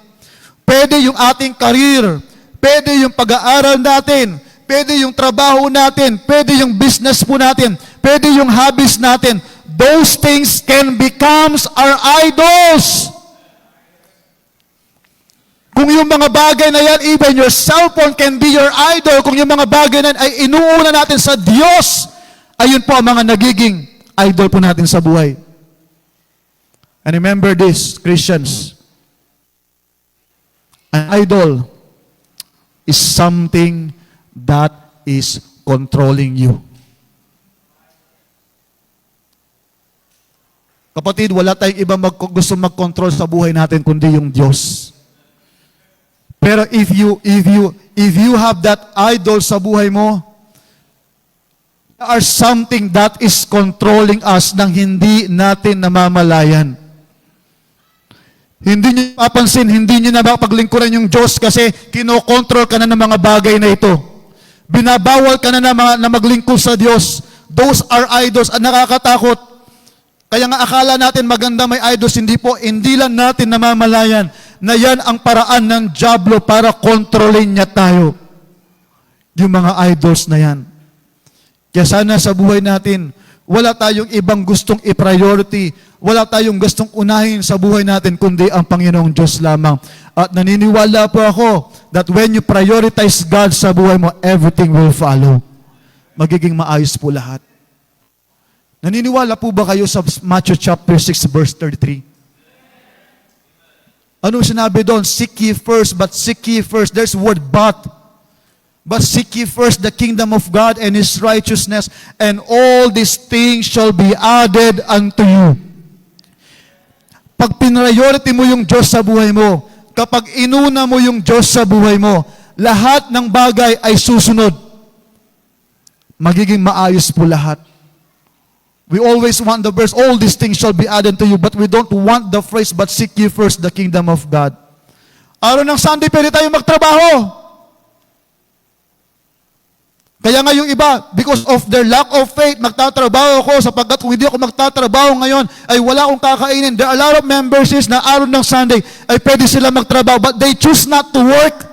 S1: Pwede yung ating career. Pwede yung pag-aaral natin. Pwede yung trabaho natin. Pwede yung business po natin. Pwede yung hobbies natin. Those things can become our idols. Kung yung mga bagay na yan, even your cellphone can be your idol. Kung yung mga bagay na yan ay inuuna natin sa Diyos, ayun po ang mga nagiging idol po natin sa buhay. And remember this, Christians. An idol is something that is controlling you. Kapatid, wala tayong iba gusto mag-control sa buhay natin kundi yung Diyos. Pero if you have that idol sa buhay mo, there are something that is controlling us nang hindi natin namamalayan. Hindi nyo papansin, hindi nyo na paglingkuran yung Diyos kasi kinokontrol ka na ng mga bagay na ito. Binabawal ka na na maglingkod sa Diyos. Those are idols at nakakatakot. Kaya nga akala natin maganda may idols, hindi lang natin namamalayan na yan ang paraan ng dyablo para kontrolin niya tayo. Yung mga idols na yan. Kaya sana sa buhay natin, wala tayong ibang gustong i-priority, wala tayong gustong unahin sa buhay natin, kundi ang Panginoong Diyos lamang. At naniniwala po ako that when you prioritize God sa buhay mo, everything will follow. Magiging maayos po lahat. Naniniwala po ba kayo sa Matthew chapter 6 verse 33? Anong sinabi doon? Seek ye first, but seek ye first. There's word but. But seek ye first the kingdom of God and His righteousness, and all these things shall be added unto you. Pag pinriority mo yung Diyos sa buhay mo, kapag inuna mo yung Diyos sa buhay mo, lahat ng bagay ay susunod. Magiging maayos po lahat. We always want the verse, all these things shall be added to you, but we don't want the phrase, but seek ye first the kingdom of God. Araw ng Sunday, pwede tayo magtrabaho. Kaya nga yung iba, because of their lack of faith, magtatrabaho ako sapagkat kung hindi ako magtatrabaho ngayon, ay wala akong kakainin. There are a lot of members na araw ng Sunday, ay pwede sila magtrabaho, but they choose not to work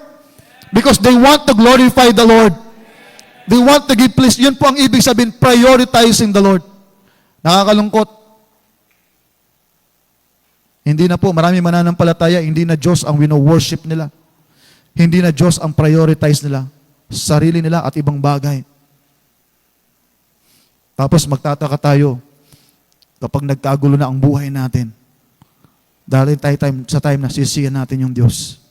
S1: because they want to glorify the Lord. They want to give place. Yun po ang ibig sabihin, prioritizing the Lord. Nakakalungkot. Hindi na po, marami mananampalataya, hindi na Diyos ang wino-worship nila. Hindi na Diyos ang prioritize nila. Sarili nila at ibang bagay. Tapos magtataka tayo kapag nagkagulo na ang buhay natin. Dahil sa time na sisiyan natin yung Diyos.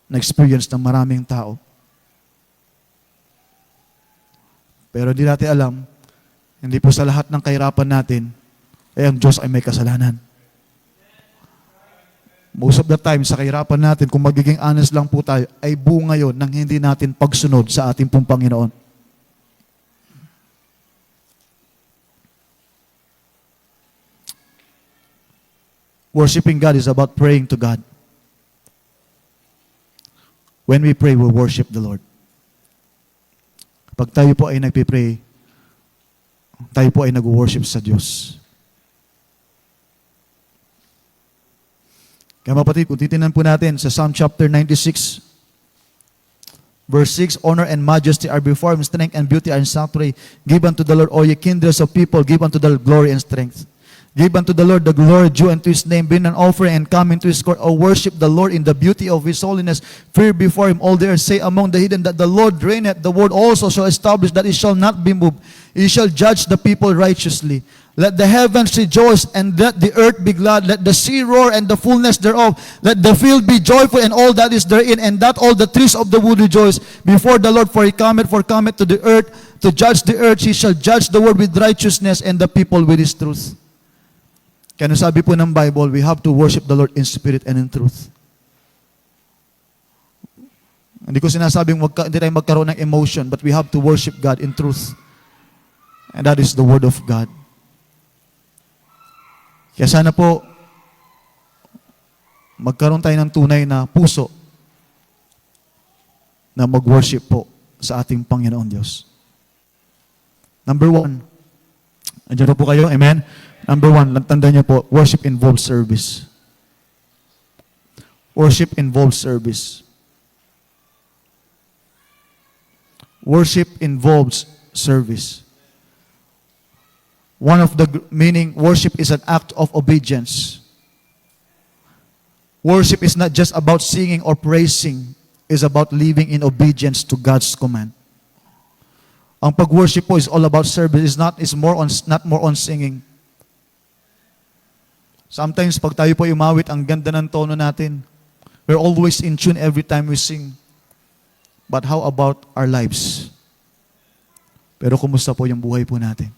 S1: Na-experience ng maraming tao. Pero di natin alam, hindi po sa lahat ng kahirapan natin, ang Diyos ay may kasalanan. Most of the time, sa kahirapan natin, kung magiging honest lang po tayo, ay bunga yun ng hindi natin pagsunod sa ating pong Panginoon. Worshiping God is about praying to God. When we pray, we worship the Lord. Pag tayo po ay nagpipray, tayo po ay nag-worship sa Diyos. Kaya mapatid, kung titingnan po natin sa Psalm chapter 96, verse 6, honor and majesty are before him, strength and beauty are in sanctuary. Give unto the Lord, all ye kindreds of people, give unto the Lord glory and strength. Give unto the Lord the glory due unto his name. Bring an offering and come into his court. O worship the Lord in the beauty of his holiness. Fear before him all the earth. Say among the hidden that the Lord reigneth. The word also shall establish that it shall not be moved. He shall judge the people righteously. Let the heavens rejoice and let the earth be glad. Let the sea roar and the fullness thereof. Let the field be joyful and all that is therein, and that all the trees of the wood rejoice before the Lord. For he cometh to the earth to judge the earth. He shall judge the world with righteousness and the people with his truth. Kaya sabi po ng Bible, we have to worship the Lord in spirit and in truth. Hindi ko sinasabing hindi tayo magkaroon ng emotion, but we have to worship God in truth. And that is the Word of God. Kaya sana po, magkaroon tayo ng tunay na puso na mag-worship po sa ating Panginoon Diyos. Number 1, andiyan po kayo, amen? Number 1, tandaan niyo po, worship involves service. Worship involves service. Worship involves service. One of the meaning, worship is an act of obedience. Worship is not just about singing or praising. It's about living in obedience to God's command. Ang pag-worship po is all about service. Not more on singing. Sometimes pag tayo po umawit, ang ganda ng tono natin. We're always in tune every time we sing. But how about our lives? Pero kumusta po yung buhay po natin?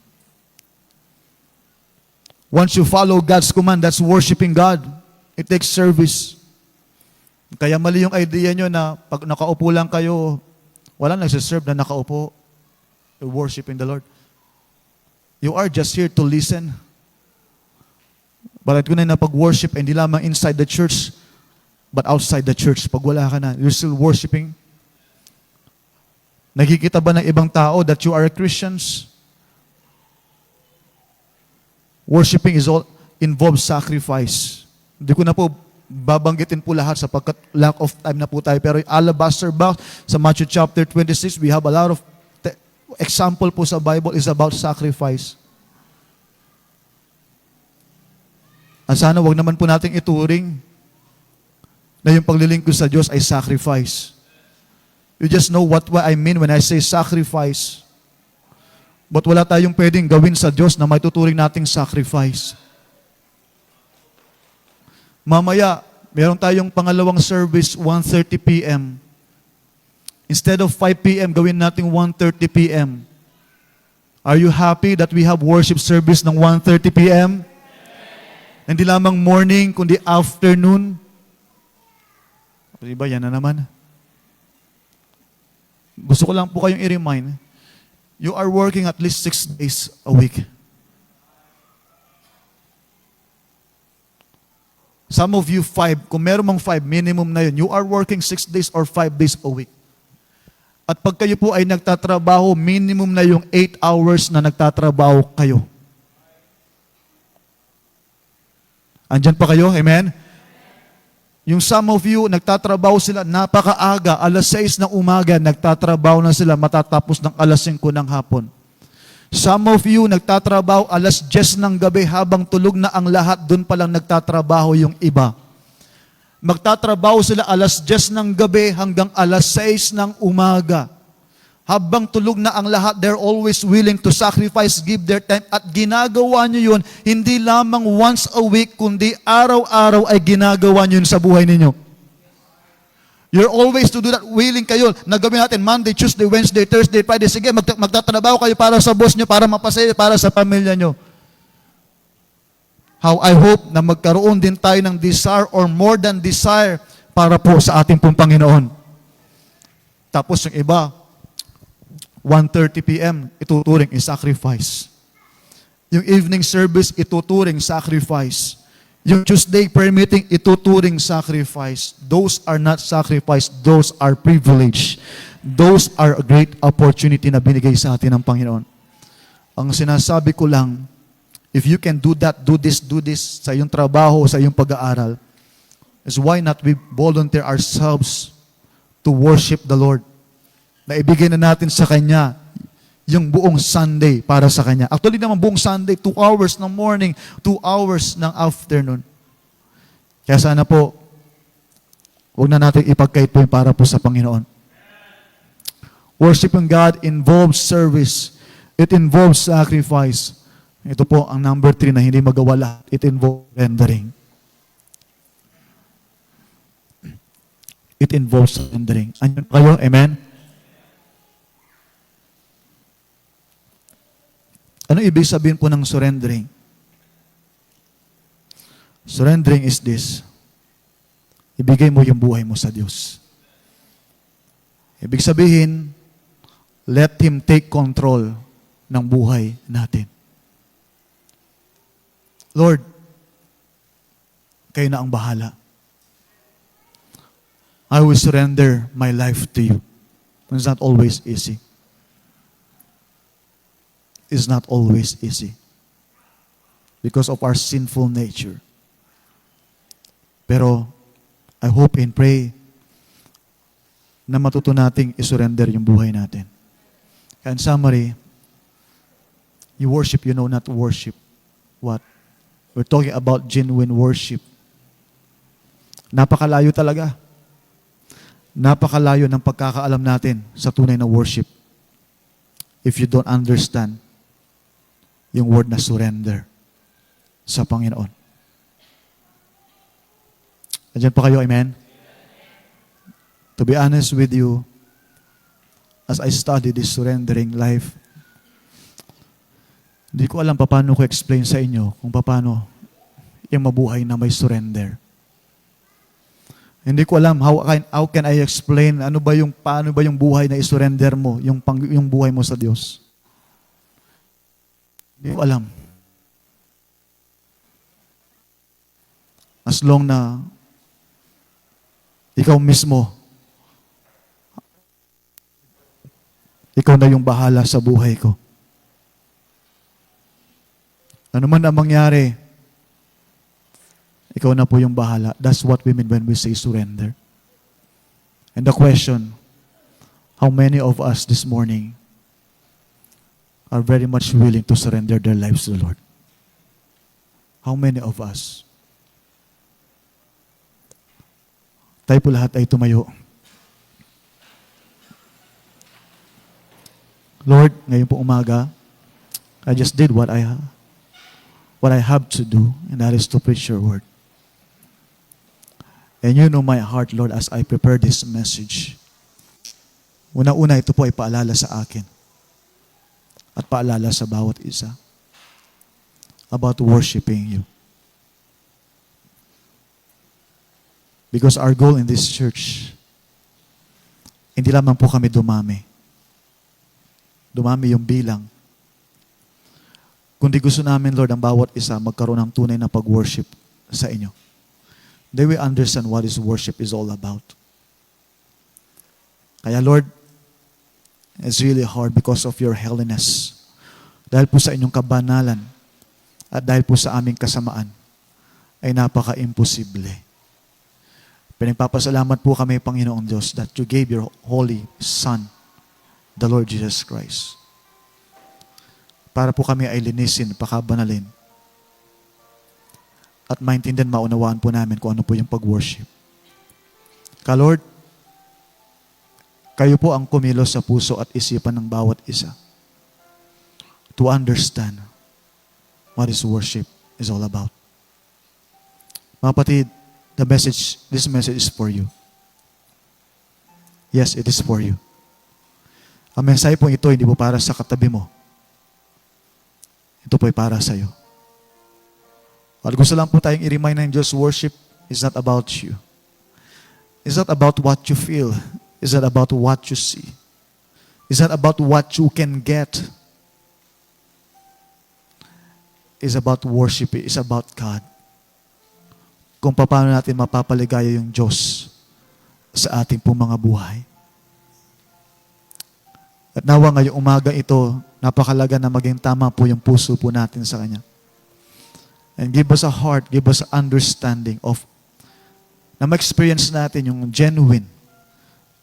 S1: Once you follow God's command, that's worshiping God. It takes service. Kaya mali yung idea nyo na pag nakaupo lang kayo, wala nagsiserve na nakaupo. You're worshiping the Lord. You are just here to listen. But tunay na pag-worship, hindi lamang inside the church, but outside the church. Pag wala ka na, you're still worshiping. Nakikita ba ng ibang tao that you are a Christians? Worshiping involves sacrifice. Hindi ko na po babanggitin po lahat sapagkat lack of time na po tayo. Pero yung alabaster box sa Matthew chapter 26, we have a lot of example po sa Bible is about sacrifice. At sana wag naman po nating ituring na yung paglilingkod sa Diyos ay sacrifice. You just know what I mean when I say sacrifice. But wala tayong pwedeng gawin sa Diyos na may tuturing nating sacrifice. Mamaya, meron tayong pangalawang service, 1:30 p.m. Instead of 5 p.m., gawin nating 1:30 p.m. Are you happy that we have worship service ng 1:30 p.m.? Hindi lamang morning, kundi afternoon. Diba, yan na naman. Gusto ko lang po kayong i-remind, you are working at least 6 days a week. Some of you 5, kung meron mang 5, minimum na yun. You are working 6 days or 5 days a week. At pag kayo po ay nagtatrabaho, minimum na yung 8 hours na nagtatrabaho kayo. Andyan pa kayo? Amen? Yung some of you, nagtatrabaho sila napakaaga, alas 6 ng umaga, nagtatrabaho na sila matatapos ng alas 5 ng hapon. Some of you, nagtatrabaho alas 10 ng gabi habang tulog na ang lahat, doon palang nagtatrabaho yung iba. Magtatrabaho sila alas 10 ng gabi hanggang alas 6 ng umaga. Habang tulog na ang lahat, they're always willing to sacrifice, give their time. At ginagawa nyo yun, hindi lamang once a week, kundi araw-araw ay ginagawa nyo yun sa buhay ninyo. You're always to do that. Willing kayo. Nagawin natin Monday, Tuesday, Wednesday, Thursday, Friday. Sige, magtatrabaho kayo para sa boss nyo, para mapasaya, para sa pamilya nyo. How I hope na magkaroon din tayo ng desire or more than desire para po sa ating pong Panginoon. Tapos yung iba, 1:30 p.m., ituturing is sacrifice. Yung evening service, ituturing sacrifice. Yung Tuesday prayer meeting, ituturing sacrifice. Those are not sacrifice, those are privilege. Those are a great opportunity na binigay sa atin ng Panginoon. Ang sinasabi ko lang, if you can do that, do this sa iyong trabaho, sa iyong pag-aaral, is why not we volunteer ourselves to worship the Lord? Na ibigay na natin sa Kanya yung buong Sunday para sa Kanya. Actually naman buong Sunday, 2 hours ng morning, 2 hours ng afternoon. Kaya sana po, huwag na natin ipagkait po yung para po sa Panginoon. Worshiping God involves service. It involves sacrifice. Ito po ang number 3 na hindi magawa lahat. It involves surrendering. It involves surrendering. Anyan kayo? Amen? Ano ibig sabihin po ng surrendering? Surrendering is this. Ibigay mo yung buhay mo sa Diyos. Ibig sabihin, let Him take control ng buhay natin. Lord, kayo na ang bahala. I will surrender my life to you. It's not always easy. Is not always easy because of our sinful nature. Pero I hope and pray na matuto nating isurrender yung buhay natin. In summary, you worship, you know not worship. What? We're talking about genuine worship. Napakalayo talaga. Napakalayo ng pagkakaalam natin sa tunay na worship. If you don't understand yung word na surrender sa Panginoon. Andiyan pa kayo, amen? To be honest with you, as I study this surrendering life, hindi ko alam paano ko explain sa inyo kung paano yung mabuhay na may surrender. Hindi ko alam how can I explain paano ba yung buhay na isurrender mo, yung buhay mo sa Diyos. Hindi ko alam. As long na ikaw mismo, ikaw na yung bahala sa buhay ko. Ano man ang mangyari, ikaw na po yung bahala. That's what we mean when we say surrender. And the question, how many of us this morning are very much willing to surrender their lives to the Lord? How many of us? Tayo po lahat ay tumayo. Lord, ngayon po umaga, I just did what I have to do, and that is to preach your word. And you know my heart, Lord, as I prepare this message. Una-una, ito po ay paalala sa akin at paalala sa bawat isa about worshiping you. Because our goal in this church, hindi lamang po kami dumami. Dumami yung bilang. Kundi gusto namin, Lord, ang bawat isa magkaroon ng tunay na pag-worship sa inyo. They will understand what is worship is all about. Kaya, Lord, it's really hard because of your holiness. Dahil po sa inyong kabanalan at dahil po sa aming kasamaan, ay napaka-imposible Pinagpapasalamat po kami, Panginoong Diyos, that you gave your Holy Son, the Lord Jesus Christ. Para po kami ay linisin, pakabanalin. At maintindihan, maunawaan po namin kung ano po yung pag-worship. Lord, kayo po ang kumilos sa puso at isipan ng bawat isa to understand what is worship is all about. Mga kapatid, this message is for you. Yes, it is for you. Ang mensahe po ito, hindi po para sa katabi mo. Ito po ay para sa iyo. At gusto lang po tayong i-remind ng Diyos, worship is not about you. It's not about what you feel. It's not about what you see. It's not about what you can get. It's about worship. It's about God. Kung paano natin mapapaligaya yung Diyos sa ating pong mga buhay. At nawa ngayong umaga ito, napakalaga na maging tama po yung puso po natin sa Kanya. And give us a heart, give us understanding of na ma-experience natin yung genuine,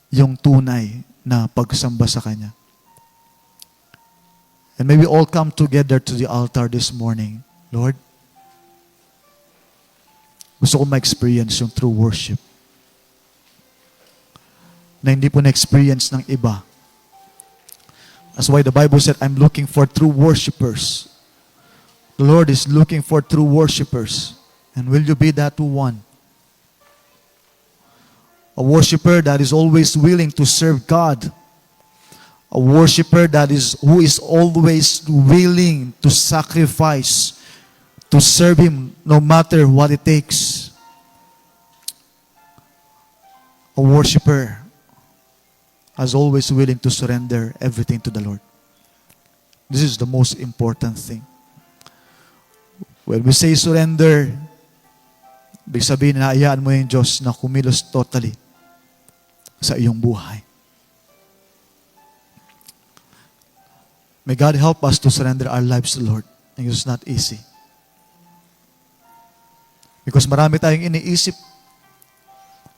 S1: yung tunay na pagsamba sa Kanya. And may we all come together to the altar this morning. Lord, gusto ko ma-experience yung true worship na hindi po na-experience ng iba. That's why the Bible said, I'm looking for true worshipers. The Lord is looking for true worshipers. And will you be that one? A worshiper that is always willing to serve God. A worshiper who is always willing to sacrifice, to serve Him no matter what it takes. A worshiper is always willing to surrender everything to the Lord. This is the most important thing. When we say surrender, ibig sabihin na hayaan mo yung Diyos na kumilos totally sa iyong buhay. May God help us to surrender our lives to the Lord. And it's not easy. Because marami tayong iniisip.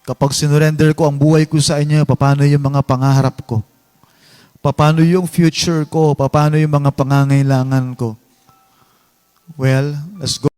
S1: Kapag sinurrender ko ang buhay ko sa inyo, paano yung mga pangarap ko? Paano yung future ko? Paano yung mga pangangailangan ko? Well, let's go.